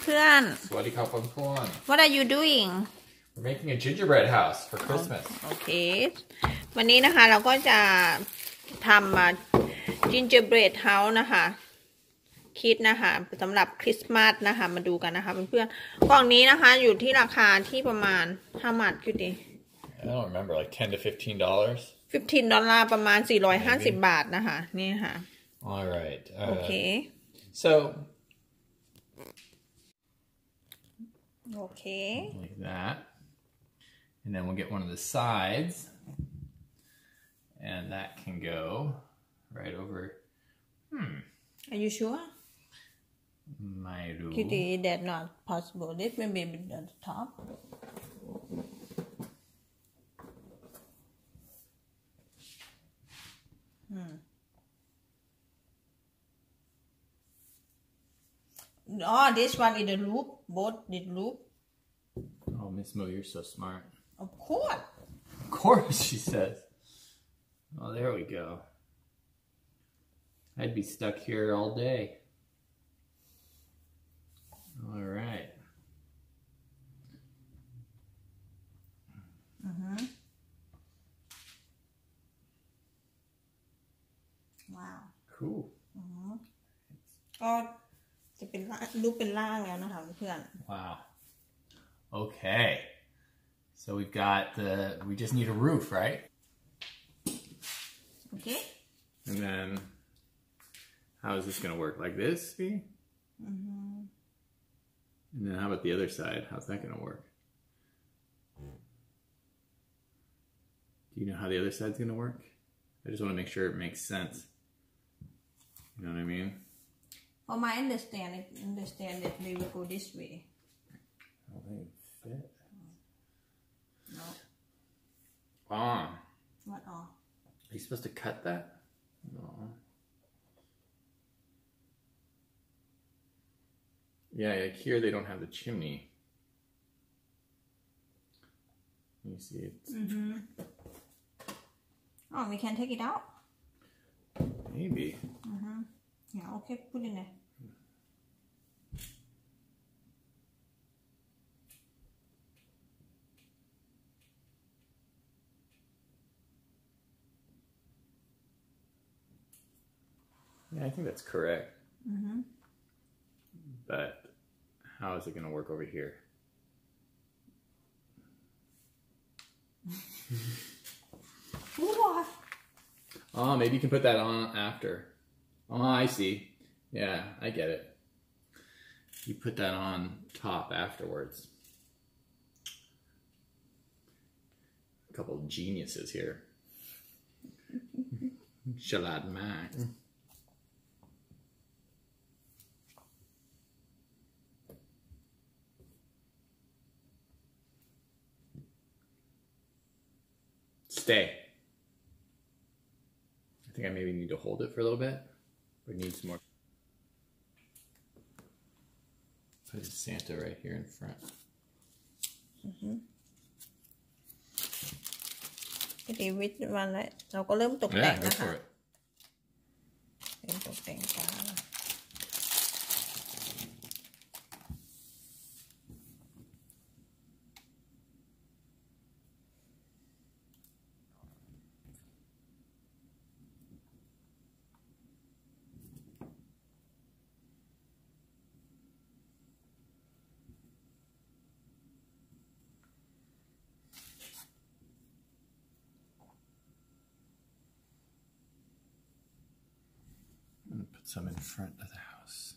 เพื่อน สวัสดีครับเพื่อนๆ What are you doing We're making a gingerbread house for Christmas โอเควันนี้นะคะเราก็จะทำgingerbread house นะคะคิดนะคะสำหรับคริสต์มาสนะคะมาดูกันนะคะเพื่อนๆกล่องนี้นะคะอยู่ที่ราคาที่ประมาณhow much you think I don't remember like $10 to $15 $15ประมาณ450 บาทนะคะนี่ค่ะ All right โอเค so okay like that and then we'll get one of the sides and that can go right over Are you sureไม่รู้ Kitty that not possible this may be at the top Oh, this one is the loop. Both the loop. Oh, Miss Mo, you're so smart. Of course. Of course, she says. Oh, there we go. I'd be stuck here all day. All right. Wow. Cool. ก็จะเป็นรูปเป็นร่างแล้วนะคะเพื่อน Wow. Okay. So we've got we just need a roof, right? Okay. And then how is this going to work? Like this, see? And then how about the other side? How's that going to work? Do you know how the other side's going to work? I just want to make sure it makes sense. You know what I mean? From my understand that they will go this way. Oh, they fit. No. Ah. What on? Are you supposed to cut that? No. Yeah, like here they don't have the chimney. You see it? Oh, we can take it out? Maybe. Yeah, okay, put in there. Yeah, I think that's correct. But how is it going to work over here? What? Oh, maybe you can put that on after. Oh, I see. Yeah, I get it. You put that on top afterwards. A couple of geniuses here. Shalad Mac. Stay. I think I maybe need to hold it for a little bit. Or need some more. Put Santa right here in front. พิธีวิทย์วันแล้วเราก็เริ่มตกแต่ง Yeah, go นะคะ for it. เริ่มตกแต่งกัน Put some in front of the house.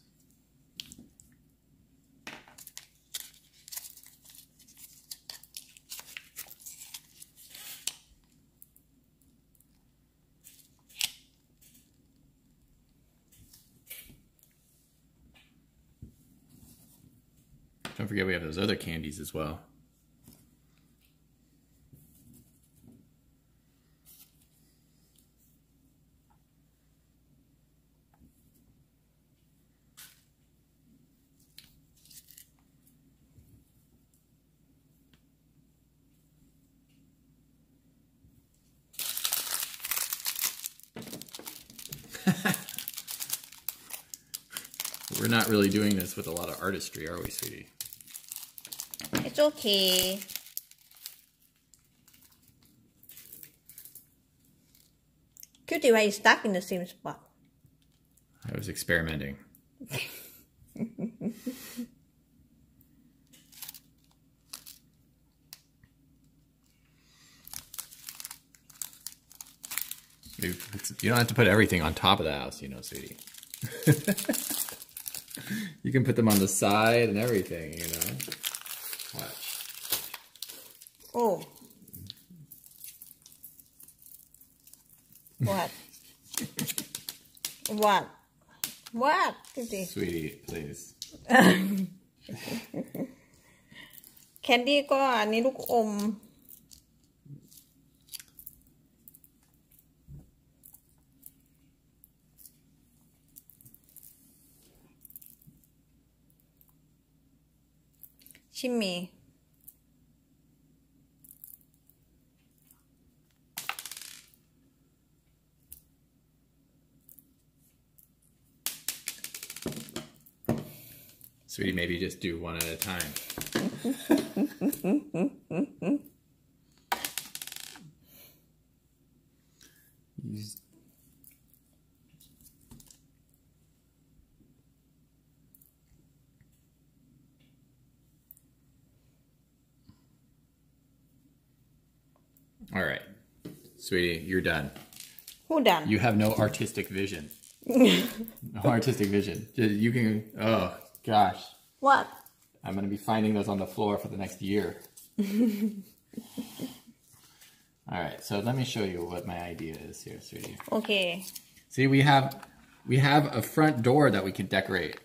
Don't forget we have those other candies as well. We're not really doing this with a lot of artistry, are we, sweetie? It's okay. Cutie, why are you stuck in the same spot? I was experimenting. You don't have to put everything on top of the house, you know, sweetie. You can put them on the side and everything, you know. Watch. Oh. What? What? What? Sweetie, please. แคนดี้ก็อันนี้ลูกอมชิมมี่Sweetie, maybe just do one at a time. All right, sweetie, you're done. Who done? You have no artistic vision. No artistic vision. You can. Oh gosh. What? I'm gonna be finding those on the floor for the next year. All right, so let me show you what my idea is here, sweetie. Okay. See, we have a front door that we can decorate.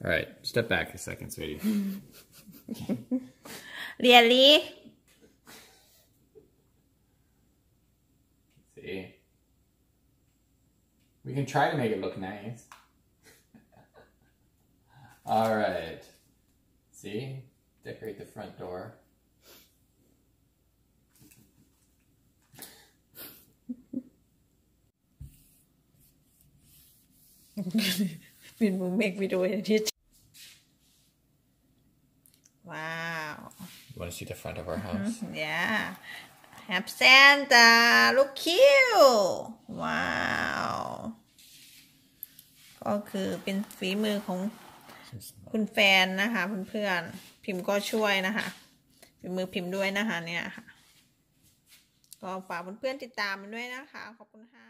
All right, step back a second, sweetie. Really? See? We can try to make it look nice. All right. See? Decorate the front door. We'll make video edit. Wow. You want to see the front of our house? Yeah. Have Santa. Look cute. Wow. ก็คือเป็นฝีมือของคุณแฟนนะคะเพื่อนๆพิมพ์ก็ช่วยนะคะฝีมือพิมพ์ด้วยนะคะเนี่ยค่ะก็ฝากเพื่อนๆติดตามมันด้วยนะคะขอบคุณค่ะ